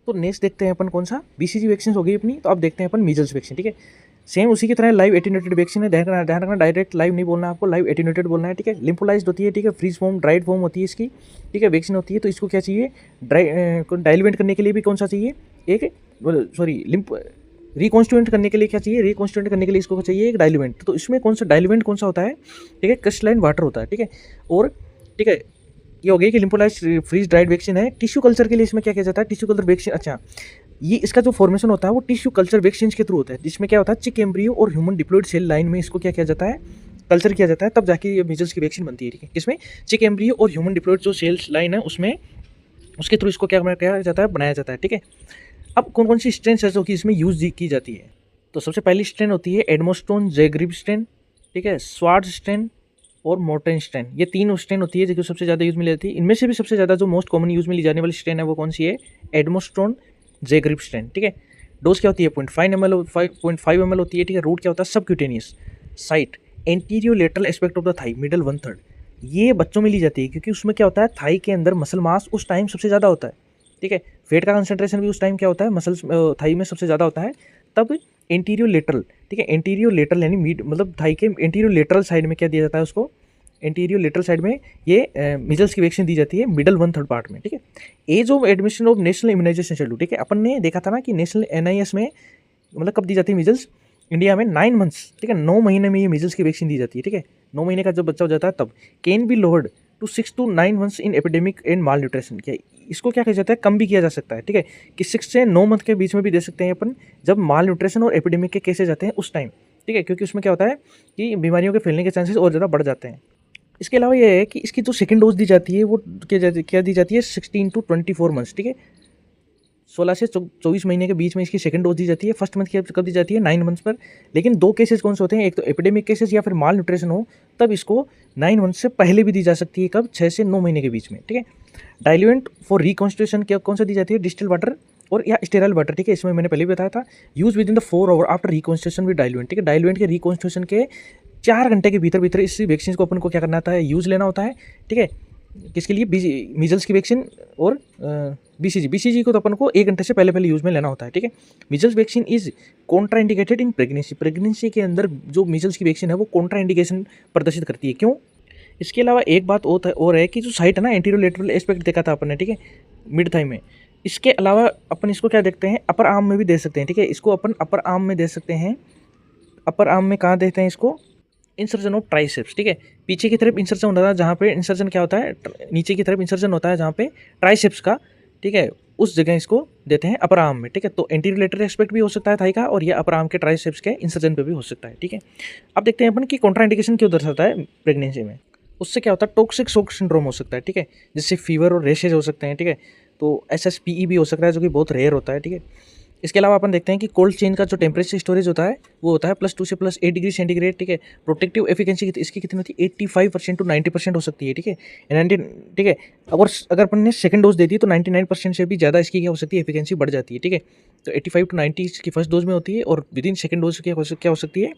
तो नेक्स्ट देखते हैं अपन कौन सा, बीसीजी वैक्सीन हो गई अपनी। तो अब देखते हैं अपन मीजल्स वैक्सीन, ठीक है। सेम उसी की तरह लाइव एटेन्यूएटेड वैक्सीन है, ध्यान रखना डायरेक्ट लाइव नहीं बोलना आपको, लाइव एटेन्यूएटेड बोलना है, ठीक है। लिम्फोलाइज्ड होती है, ठीक है, फ्रीज फॉर्म ड्राइड फॉर्म होती है इसकी, ठीक है, वैक्सीन होती है। तो इसको क्या चाहिए, डाइल्यूमेंट करने के लिए भी कौन सा चाहिए, एक सॉरी लिम्फ रिकॉन्स्टिट्यूएंट करने के लिए क्या चाहिए, रिकॉन्स्टिट्यूएंट करने के लिए इसको चाहिए एक डाइल्यूमेंट। तो इसमें कौन सा डाइल्यूमेंट कौन सा होता है, ठीक है, क्रिस्टलाइन वाटर होता है, ठीक है। और ठीक है, ये हो गई कि लिम्फोलाइज्ड फ्रीज ड्राइड वैक्सीन है। टिश्यू कल्चर के लिए इसमें क्या किया जाता है, टिश्यू कल्चर वैक्सीन, अच्छा ये इसका जो फॉर्मेशन होता है वो टिश्यू कल्चर वैक्सीन के थ्रू होता है, जिसमें क्या होता है चिक एम्ब्रियो और ह्यूमन डिप्लॉयड सेल लाइन में इसको क्या किया जाता है, कल्चर किया जाता है, तब जाके ये मीजल्स की वैक्सीन बनती है, ठीक है। इसमें चिक एम्ब्रियो और ह्यूमन डिप्लॉयड जो सेल्स लाइन है उसमें उसके थ्रू इसको क्या किया जाता है, बनाया जाता है, ठीक है। अब कौन कौन सी स्ट्रेन है कि इसमें यूज की जाती है, तो सबसे पहली स्ट्रेन होती है एडमोस्टोन जेग्रिब स्ट्रेन, ठीक है, स्वार्ड स्ट्रेन और मोर्टेन स्ट्रेन। ये तीन स्ट्रेन होती है जो सबसे ज़्यादा यूज में ली जाती है। इनमें से भी सबसे ज़्यादा जो मोस्ट कॉमन यूज में ली जाने वाली स्ट्रेन है वो कौन सी है, एडमोस्टोन जेग्रिब स्ट्रेन, ठीक है। डोज क्या होती है 0.5 ml, 5.5 ml होती है, ठीक है। रूट क्या होता है subcutaneous, site anterior lateral aspect of the thigh middle 1/3। ये बच्चों में ली जाती है क्योंकि उसमें क्या होता है, थाई के अंदर मसल मास उस टाइम सबसे ज़्यादा होता है, ठीक है। फेट का कंसंट्रेशन भी उस टाइम क्या होता है, मसल्स थाई में सबसे ज़्यादा होता है। तब एंटीरियो लेटरल, ठीक है, एंटीरियो लेटरल यानी मीड मतलब थाई के एंटीरियो लेटरल साइड में क्या दिया जाता है उसको, एंटीरियो लेटरल साइड में ये मीजल्स की वैक्सीन दी जाती है मिडल 1/3 पार्ट में, ठीक है। Age of admission of national immunisation schedule, ठीक है। अपन ने देखा था ना कि नेशनल NIS में मतलब कब दी जाती है मीजल्स, इंडिया में 9 मंथ्स, ठीक है, 9 महीने में ये मीजल्स की वैक्सीन दी जाती है, ठीक है। 9 महीने का जब बच्चा हो जाता है तब can be lowered to 6 to 9 months in epidemic and malnutrition. क्या इसको क्या कहा जाता है, कम भी किया जा सकता है, ठीक है, कि 6 से 9 मंथ के बीच में भी दे सकते हैं अपन, जब माल न्यूट्रिशन और एपिडेमिक के केसेस आते हैं उस टाइम, ठीक है, क्योंकि उसमें क्या होता है कि बीमारियों के फैलने के चांसेस और ज़्यादा बढ़ जाते हैं। इसके अलावा ये है कि इसकी जो सेकंड डोज दी जाती है वो क्या दी जाती है 16 to 24 मंथ्स, ठीक है, 16 से 24 महीने के बीच में इसकी सेकंड डोज दी जाती है। फर्स्ट मंथ की कब दी जाती है 9 मंथ्स पर। लेकिन दो केसेस कौन से होते हैं, एक तो एपिडेमिक केसेस या फिर माल न्यूट्रिशन हो, तब इसको 9 मंथ से पहले भी दी जा सकती है, कब 6 से 9 महीने के बीच में, ठीक है। डाइल्यूएंट फॉर रिकॉन्स्टिट्यूशन क्या कौन सा दी जाती है, डिस्टिल वाटर और या स्टेरल वाटर, ठीक है, इसमें मैंने पहले भी बताया था। Use with in the 4 hour after reconstitution with diluent, ठीक है, डाइल्यूएंट के रिकॉन्स्टिट्यूशन के 4 घंटे के भीतर भीतर इस वैक्सीन को अपन को क्या करना होता है, यूज लेना होता है, ठीक है। किसके लिए, मीजल्स की वैक्सीन और बीसीजी को तो अपन को 1 घंटे से पहले यूज में लेना होता है, ठीक है। Measles vaccine is contraindicated in pregnancy के अंदर जो मीजल्स की वैक्सीन है वो कॉन्ट्राइंडिकेशन प्रदर्शित करती है, क्यों। इसके अलावा एक बात और है कि जो साइट है ना, एंटीरियर लेटरल एस्पेक्ट देखा था अपन ने, ठीक है, मिड थाई में। इसके अलावा अपन इसको क्या देखते हैं, अपर आर्म में भी दे सकते हैं, ठीक है, इसको अपन अपर आर्म में दे सकते हैं। अपर आर्म में कहाँ देते हैं इसको, इंसर्जन ऑफ ट्राइसेप्स, ठीक है, पीछे की तरफ इंसर्जन होता है, जहाँ पे इंसर्जन क्या होता है, नीचे की तरफ इंसर्जन होता है जहाँ पे ट्राइसेप्स का, ठीक है, उस जगह इसको देते हैं अपर आर्म में, ठीक है। तो एंटीरियर लेटरल एस्पेक्ट भी हो सकता है थाई का, और ये अपर आर्म के ट्राइसेप्स के इंसर्जन पे भी हो सकता है, ठीक है। अब देखते हैं अपन कि कॉन्ट्राइंडिकेशन क्यों दर्शाता है प्रेगनेंसी में। उससे क्या होता है, टॉक्सिक शॉक सिंड्रोम हो सकता है, ठीक है, जिससे फीवर और रेशेज हो सकते हैं, ठीक है। तो SSPE भी हो सकता है जो कि बहुत रेयर होता है, ठीक है। इसके अलावा अपन देखते हैं कि कोल्ड चेन का जो टेम्परेचर स्टोरेज होता है वो होता है +2 से +8 डिग्री सेंटीग्रेड, ठीक है। प्रोटेक्टिव एफिकेंसी इसकी कितनी होती है, 85% to 90% हो सकती है, ठीक है, 90, ठीक है। अगर अपन ने सेकंड डोज दे दी तो 99% से भी ज़्यादा इसकी क्या हो सकती है, एफिकेंसी बढ़ जाती है, ठीक है। तो 85 to 90 इसकी फर्स्ट डोज में होती है, और विद इन सेकंड डोज क्या हो सकती है,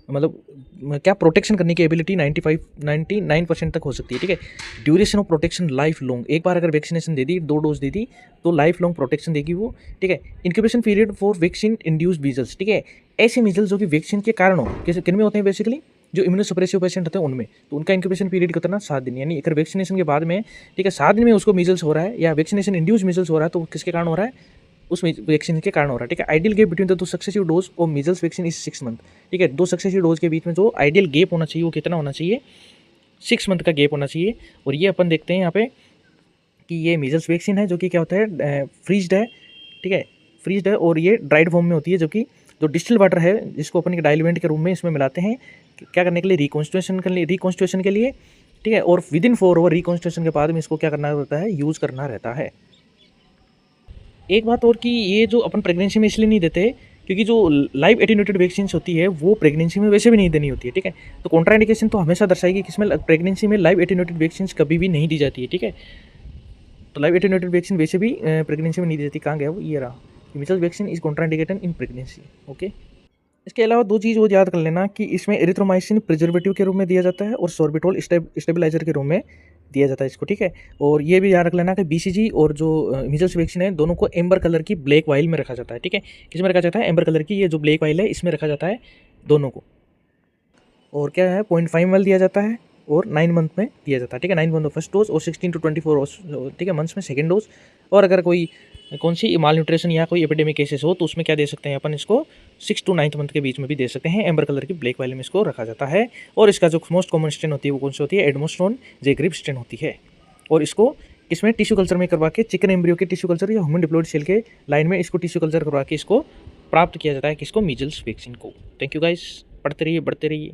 मतलब क्या प्रोटेक्शन करने की एबिलिटी 99% तक हो सकती है, ठीक है। Duration of protection life long, एक बार अगर वैक्सीनेशन दे दी, 2 डोज दे दी तो लाइफ लॉन्ग प्रोटेक्शन देगी वो, ठीक है। Incubation period for vaccine induced measles, ठीक है, ऐसे मीजल्स जो कि वैक्सीन के कारण हो, कैसे किन में होते हैं बेसिकली, जो इम्यूनोसप्रेसिव पेशेंट होते हैं उनमें, तो उनका इंक्यूबेशन पीरियड कितना 7 दिन, यानी अगर वैक्सीनेशन के बाद में, ठीक है, 7 दिन में उसको मीजल्स हो रहा है या वैक्सीनेशन इंड्यूस मीजल्स हो रहा है, तो किसके कारण हो रहा है, उस वैक्सीन के कारण हो रहा है, ठीक है। Ideal gap between the 2 successive dose of measles vaccine is 6 month, ठीक है। 2 सक्सेसिव डोज के बीच में जो आइडियल गैप होना चाहिए वो कितना होना चाहिए, 6 मंथ का गैप होना चाहिए। और ये अपन देखते हैं यहाँ पे कि ये मीजल्स वैक्सीन है जो कि क्या होता है, फ्रीज्ड है, ठीक है, फ्रीज्ड है, और ये ड्राइड फॉर्म में होती है, जो कि जो डिस्टिल वाटर है जिसको अपन डाइल्यूएंट के रूप में इसमें मिलाते हैं, क्या करने के लिए, रिकॉन्स्टिट्यूशन के लिए, ठीक है। और विद इन 4 आवर रिकॉन्स्टिट्यूशन के बाद में इसको क्या करना रहता है, यूज़ करना रहता है। एक बात और कि ये जो अपन प्रेगनेंसी में इसलिए नहीं देते क्योंकि जो लाइव एटेन्यूएटेड वैक्सीन होती है वो प्रेगनेंसी में वैसे भी नहीं देनी होती है, ठीक है। तो कॉन्ट्राइंडिकेशन तो हमेशा दर्शाएगी कि इसमें प्रेगनेंसी में लाइव एटेन्यूएटेड वैक्सीन कभी भी नहीं दी जाती है, ठीक है। तो लाइव एटेन्यूएटेड वैक्सीन वैसे भी प्रेगनेंसी में नहीं दी जाती। कहाँ गया वो, ये रहा, measles vaccine is contraindicated in pregnancy, okay. इसके अलावा दो चीज़ वो याद कर लेना कि इसमें एरिथ्रोमाइसिन प्रिजर्वेटिव के रूप में दिया जाता है और सॉर्बिटोल स्टेबलाइजर के रूप में दिया जाता है इसको, ठीक है। और ये भी याद रख लेना कि बीसीजी और जो मीजल्स वैक्सीन है दोनों को एम्बर कलर की ब्लैक वाइल में रखा जाता है, ठीक है। किस में रखा जाता है? एम्बर कलर की ये जो ब्लैक वाइल है इसमें रखा जाता है दोनों को। और क्या है, 0.5 ml दिया जाता है और 9 मंथ में दिया जाता है, ठीक है। 9 मंथ में फर्स्ट डोज और 16 to 24 ठीक है मंथ्स में सेकेंड डोज। और अगर कोई कौन सी माल न्यूट्रिशन या कोई एपिडेमिक केसेस हो तो उसमें क्या दे सकते हैं अपन इसको 6 to 9 मंथ के बीच में भी दे सकते हैं। एम्बर कलर की ब्लैक वाइल में इसको रखा जाता है। और इसका जो मोस्ट कॉमन स्ट्रेन होती है वो कौन सी होती है? एडमोस्ट्रोन जेग्रिप स्ट्रेन होती है। और इसको इसमें टिश्यू कल्चर में करवा के, चिकन एम्ब्रियो के टिश्यू कल्चर या ह्यूमन डिप्लॉयड सेल के लाइन में इसको टिश्यू कल्चर करवा के इसको प्राप्त किया जाता है, किसको? मीजल्स वैक्सीन को। थैंक यू गाइस, पढ़ते रहिए, बढ़ते रहिए।